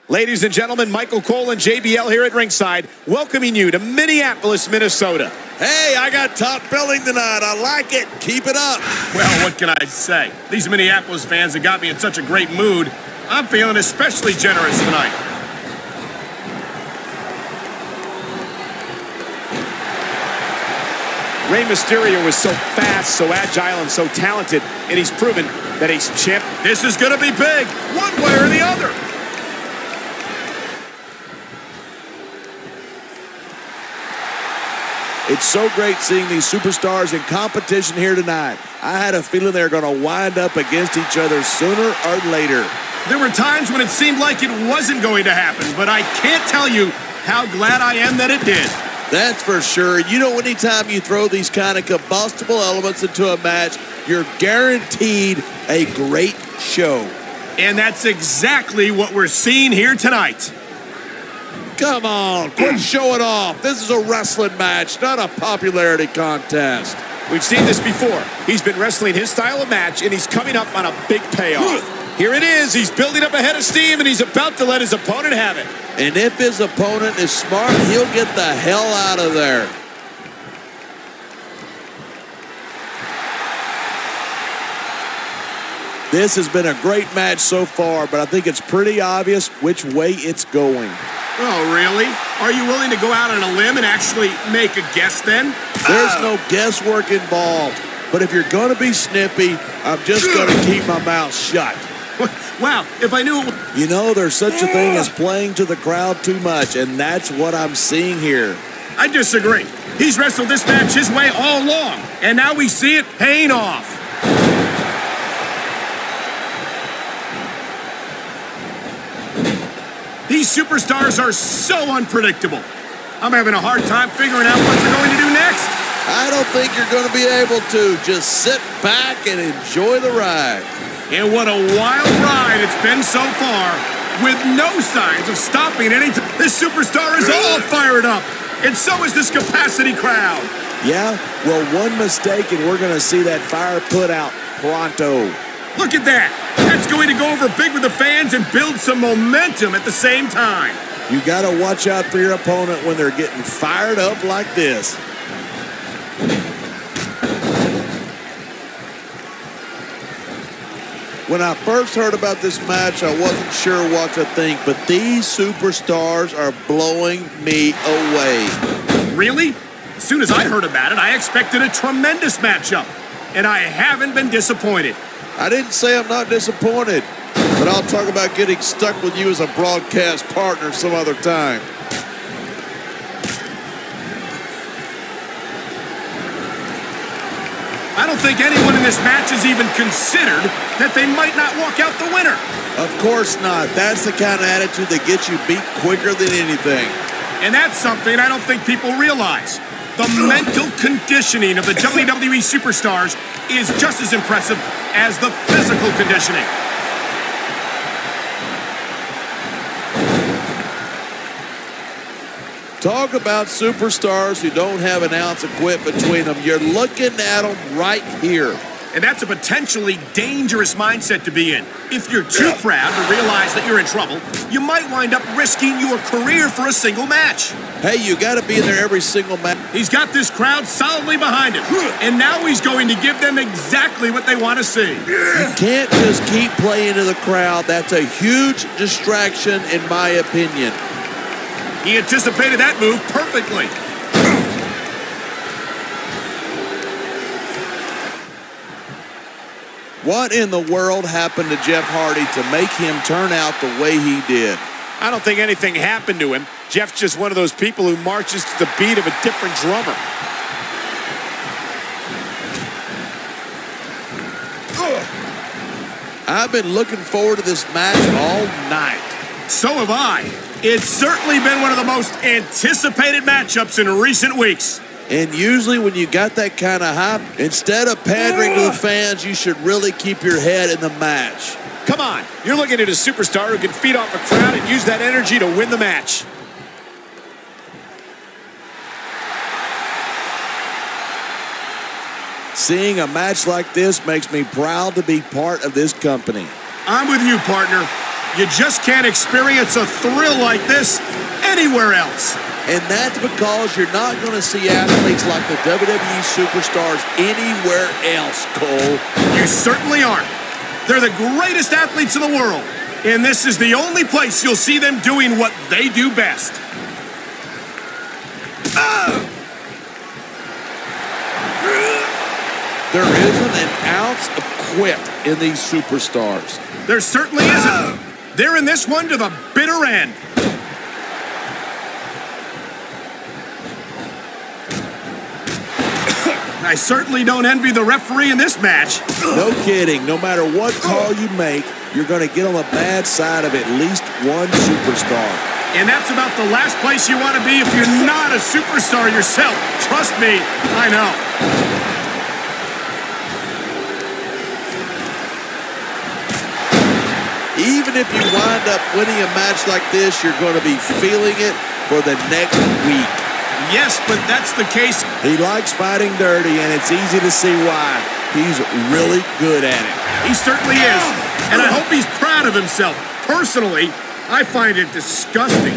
Ladies and gentlemen, Michael Cole and JBL here at ringside, welcoming you to Minneapolis, Minnesota. Hey, I got top billing tonight. I like it. Keep it up. Well, what can I say? These Minneapolis fans have got me in such a great mood. I'm feeling especially generous tonight. Rey Mysterio is so fast, so agile, and so talented, and he's proven that he's champ. This is going to be big, one way or the other. It's so great seeing these superstars in competition here tonight. I had a feeling they were going to wind up against each other sooner or later. There were times when it seemed like it wasn't going to happen, but I can't tell you how glad I am that it did. That's for sure. You know, anytime you throw these kind of combustible elements into a match, you're guaranteed a great show. And that's exactly what we're seeing here tonight. Come on, quit showing off. This is a wrestling match, not a popularity contest. We've seen this before. He's been wrestling his style of match, and he's coming up on a big payoff. Here it is. He's building up a head of steam, and he's about to let his opponent have it. And if his opponent is smart, he'll get the hell out of there. This has been a great match so far, but I think it's pretty obvious which way it's going. Oh, really? Are you willing to go out on a limb and actually make a guess then? There's no guesswork involved. But if you're going to be snippy, I'm just going to keep my mouth shut. Wow, if I knew it... You know, there's such a thing as playing to the crowd too much, and that's what I'm seeing here. I disagree. He's wrestled this match his way all along, and now we see it paying off. These superstars are so unpredictable. I'm having a hard time figuring out what they're going to do next. I don't think you're going to be able to. Just sit back and enjoy the ride. And what a wild ride it's been so far, with no signs of stopping any time. This superstar is all fired up, and so is this capacity crowd. Yeah, well, one mistake and we're going to see that fire put out pronto. Look at that. That's going to go over big with the fans and build some momentum at the same time. You got to watch out for your opponent when they're getting fired up like this. When I first heard about this match, I wasn't sure what to think, but these superstars are blowing me away. Really? As soon as I heard about it, I expected a tremendous matchup, and I haven't been disappointed. I didn't say I'm not disappointed, but I'll talk about getting stuck with you as a broadcast partner some other time. I don't think anyone in this match has even considered that they might not walk out the winner. Of course not. That's the kind of attitude that gets you beat quicker than anything. And that's something I don't think people realize. The mental conditioning of the WWE superstars is just as impressive as the physical conditioning. Talk about superstars who don't have an ounce of quit between them. You're looking at them right here. And that's a potentially dangerous mindset to be in. If you're too proud to realize that you're in trouble, you might wind up risking your career for a single match. Hey, you got to be in there every single match. He's got this crowd solidly behind him, and now he's going to give them exactly what they want to see. You can't just keep playing to the crowd. That's a huge distraction, in my opinion. He anticipated that move perfectly. What in the world happened to Jeff Hardy to make him turn out the way he did? I don't think anything happened to him. Jeff's just one of those people who marches to the beat of a different drummer. I've been looking forward to this match all night. So have I. It's certainly been one of the most anticipated matchups in recent weeks. And usually when you got that kind of hype, instead of pandering to the fans, you should really keep your head in the match. Come on, you're looking at a superstar who can feed off a crowd and use that energy to win the match. Seeing a match like this makes me proud to be part of this company. I'm with you, partner. You just can't experience a thrill like this anywhere else. And that's because you're not going to see athletes like the WWE superstars anywhere else, Cole. You certainly aren't. They're the greatest athletes in the world. And this is the only place you'll see them doing what they do best. There isn't an ounce of quit in these superstars. There certainly isn't. They're in this one to the bitter end. I certainly don't envy the referee in this match. No kidding. No matter what call you make, you're going to get on the bad side of at least one superstar. And that's about the last place you want to be if you're not a superstar yourself. Trust me, I know. Even if you wind up winning a match like this, you're going to be feeling it for the next week. Yes, but that's the case. He likes fighting dirty, and it's easy to see why. He's really good at it. He certainly is. And I hope he's proud of himself. Personally, I find it disgusting.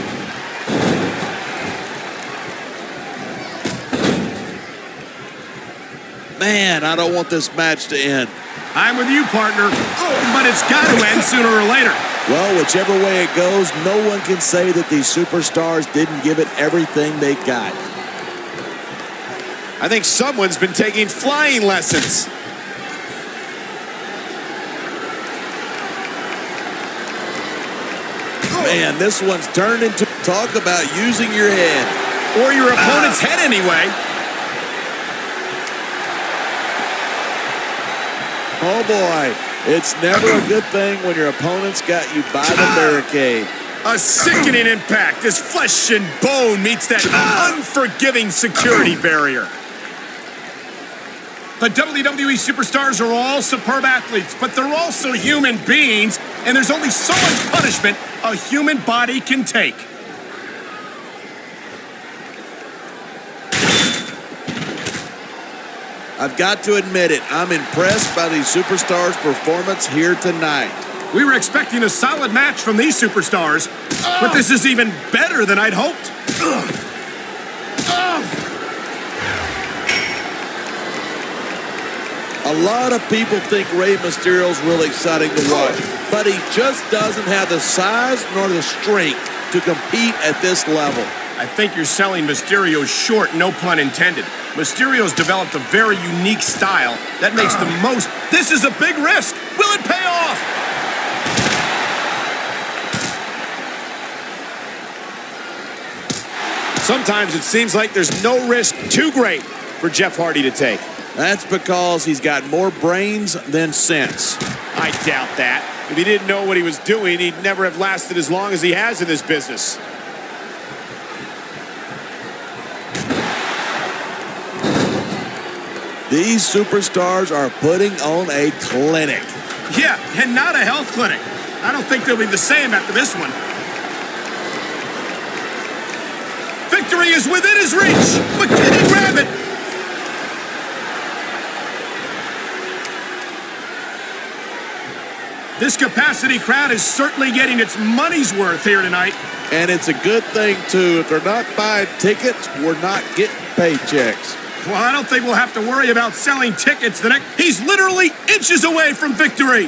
Man, I don't want this match to end. I'm with you, partner. But it's got to end sooner or later. Well, whichever way it goes, no one can say that these superstars didn't give it everything they got. I think someone's been taking flying lessons. Man, this one's turned into talk about using your head. Or your opponent's head anyway. Oh boy, it's never a good thing when your opponent's got you by the barricade. A sickening impact as flesh and bone meets that unforgiving security barrier. The WWE superstars are all superb athletes, but they're also human beings, and there's only so much punishment a human body can take. I've got to admit it, I'm impressed by these superstars' performance here tonight. We were expecting a solid match from these superstars, but this is even better than I'd hoped. A lot of people think Rey Mysterio's really exciting to watch, but he just doesn't have the size nor the strength to compete at this level. I think you're selling Mysterio short, no pun intended. Mysterio's developed a very unique style that makes the most. This is a big risk. Will it pay off? Sometimes it seems like there's no risk too great for Jeff Hardy to take. That's because he's got more brains than sense. I doubt that. If he didn't know what he was doing, he'd never have lasted as long as he has in this business. These superstars are putting on a clinic. Yeah, and not a health clinic. I don't think they'll be the same after this one. Victory is within his reach, but can he grab it? This capacity crowd is certainly getting its money's worth here tonight. And it's a good thing, too. If they're not buying tickets, we're not getting paychecks. Well, I don't think we'll have to worry about selling tickets the next. He's literally inches away from victory.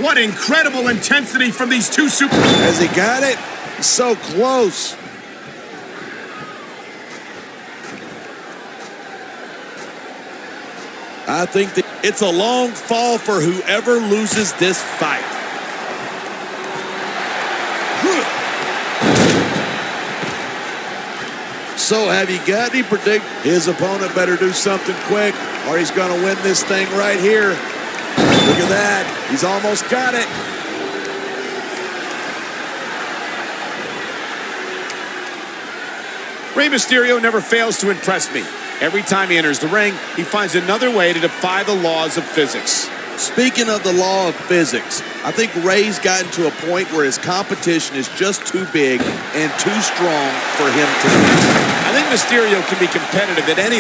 What incredible intensity from these two super. Has he got it? So close. I think that it's a long fall for whoever loses this fight. So have you got any predict? His opponent better do something quick or he's going to win this thing right here. Look at that. He's almost got it. Rey Mysterio never fails to impress me. Every time he enters the ring, he finds another way to defy the laws of physics. Speaking of the law of physics, I think Rey's gotten to a point where his competition is just too big and too strong for him to win. I think Mysterio can be competitive at any